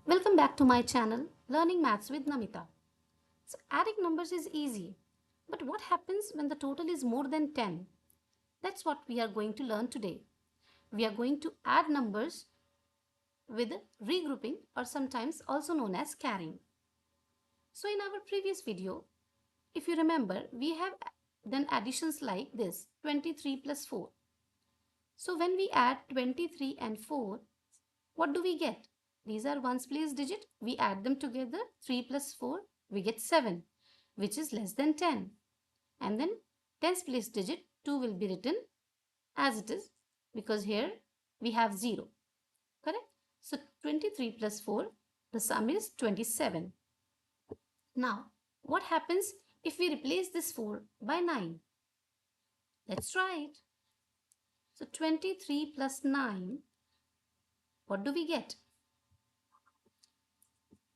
Welcome back to my channel, Learning Maths with Namita. So, adding numbers is easy, but what happens when the total is more than 10? That's what we are going to learn today. We are going to add numbers with regrouping, or sometimes also known as carrying. So, in our previous video, if you remember, we have done additions like this 23 plus 4. So, when we add 23 and 4, what do we get? These are ones place digit. We add them together. 3 plus 4, we get 7, which is less than 10. And then tens place digit 2 will be written as it is because here we have 0. Correct? So 23 plus 4, the sum is 27. Now, what happens if we replace this 4 by 9? Let's try it. So 23 plus 9, what do we get?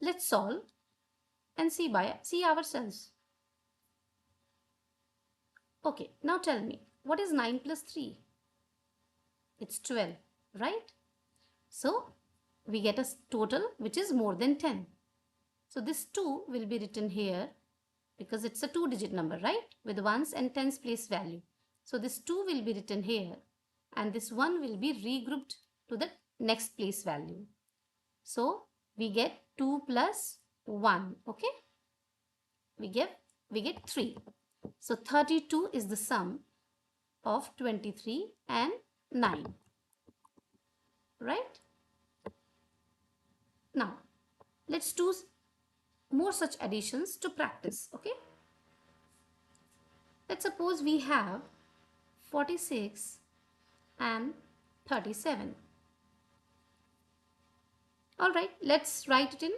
Let's solve and see ourselves. Okay, now tell me, what is 9 plus 3? It's 12, right? So, we get a total which is more than 10. So, this 2 will be written here because it's a 2-digit number, right? With ones and tens place value. So, this 2 will be written here and this 1 will be regrouped to the next place value. So, we get 2 plus 1, okay? We get 3. So, 32 is the sum of 23 and 9, right? Now, let's do more such additions to practice, okay? Let's suppose we have 46 and 37. All right, let's write it in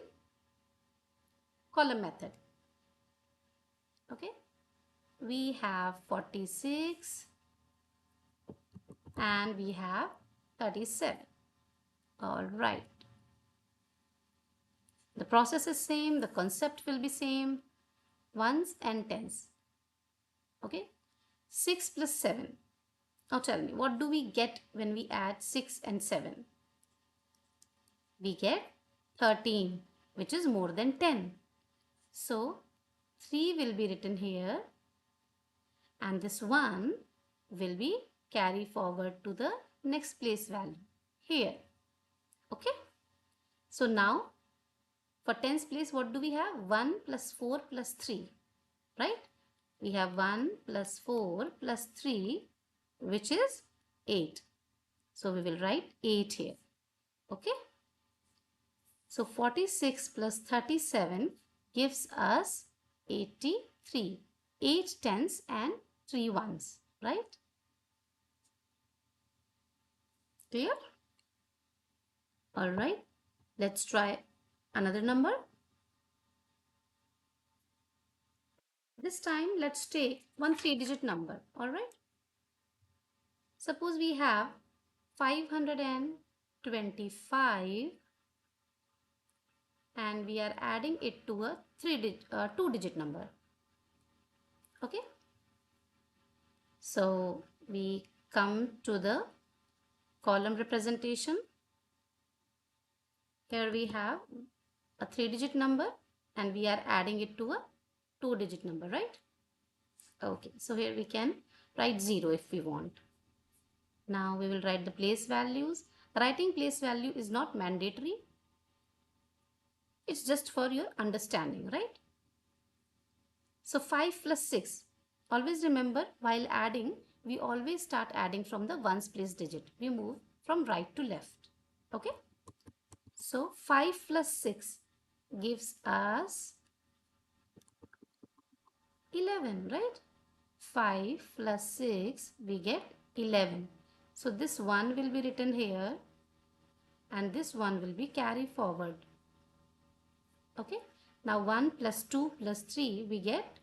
column method, okay? We have 46 and we have 37. All right. The process is same, the concept will be same, ones and tens, okay? 6 plus 7. Now tell me, what do we get when we add 6 and 7? We get 13, which is more than 10. So 3 will be written here and this 1 will be carried forward to the next place value here. Okay. So now for tens place, what do we have? 1 plus 4 plus 3, right? We have 1 plus 4 plus 3, which is 8. So we will write 8 here. Okay. So 46 plus 37 gives us 83. 8 tens and 3 ones, right? Clear? Alright, let's try another number. This time let's take one 3-digit number, alright? Suppose we have 525 and we are adding it to a 2-digit number. Okay? So we come to the column representation. Here we have a 3-digit number and we are adding it to a 2-digit number, right? Okay, so here we can write 0 if we want. Now we will write the place values. Writing place value is not mandatory. It's just for your understanding, right? So 5 plus 6. Always remember, while adding, we always start adding from the ones place digit. We move from right to left. Okay? So 5 plus 6 gives us 11, right? 5 plus 6, we get 11. So this 1 will be written here and this 1 will be carried forward. Okay. Now 1 plus 2 plus 3 we get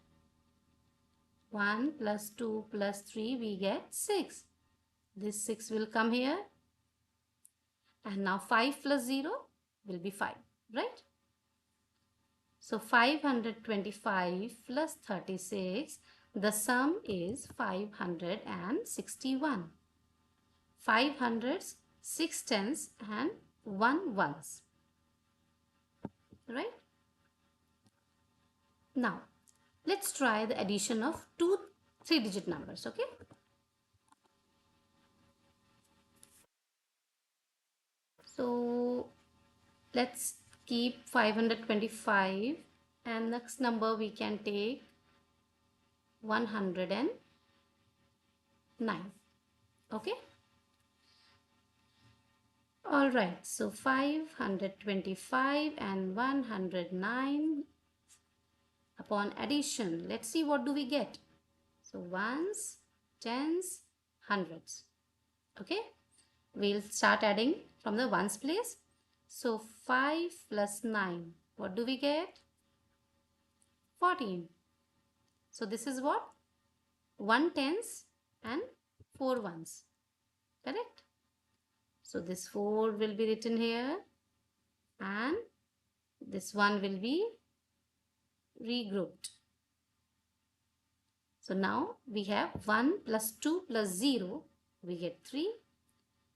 1 plus 2 plus 3 we get 6. This 6 will come here and now 5 plus 0 will be 5, right? So 525 plus 36, the sum is 561. 5 hundreds, 6 tens and 1 ones. right? Now, let's try the addition of two three-digit numbers, okay? So, let's keep 525 and next number we can take 109, okay? All right, so 525 and 109 upon addition. Let's see what do we get. So ones, tens, hundreds. Okay, we'll start adding from the ones place. So 5 plus 9, what do we get? 14. So this is what? 1 tens and 4 ones. Correct? So this 4 will be written here and this one will be regrouped. So now we have 1 plus 2 plus 0, we get 3,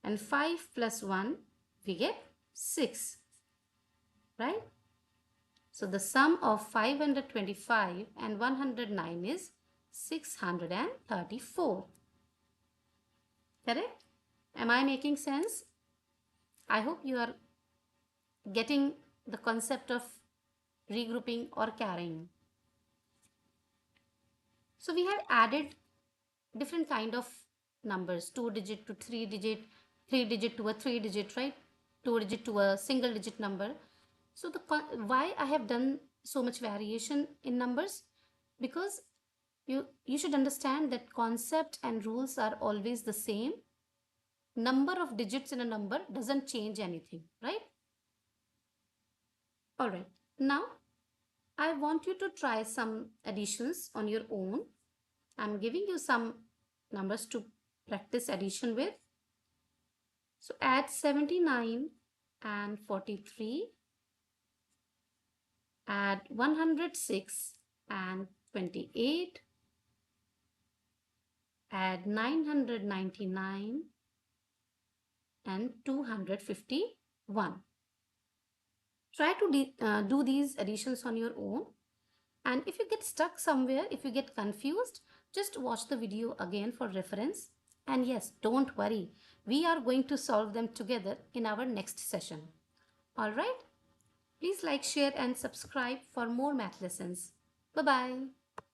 and 5 plus 1, we get 6, right? So the sum of 525 and 109 is 634. Correct? Am I making sense? I hope you are getting the concept of regrouping or carrying. So we have added different kind of numbers, 2 digit to 3 digit, 3 digit to a 3 digit, right? 2 digit to a single digit number. So the why I have done so much variation in numbers, because you should understand that concept and rules are always the same. Number of digits in a number doesn't change anything, right? All right, now I want you to try some additions on your own. I'm giving you some numbers to practice addition with. So add 79 and 43, add 106 and 28, add 999 and 251. Try to do these additions on your own. And if you get stuck somewhere, if you get confused, just watch the video again for reference. And yes, don't worry. We are going to solve them together in our next session. All right? Please like, share and subscribe for more math lessons. Bye-bye.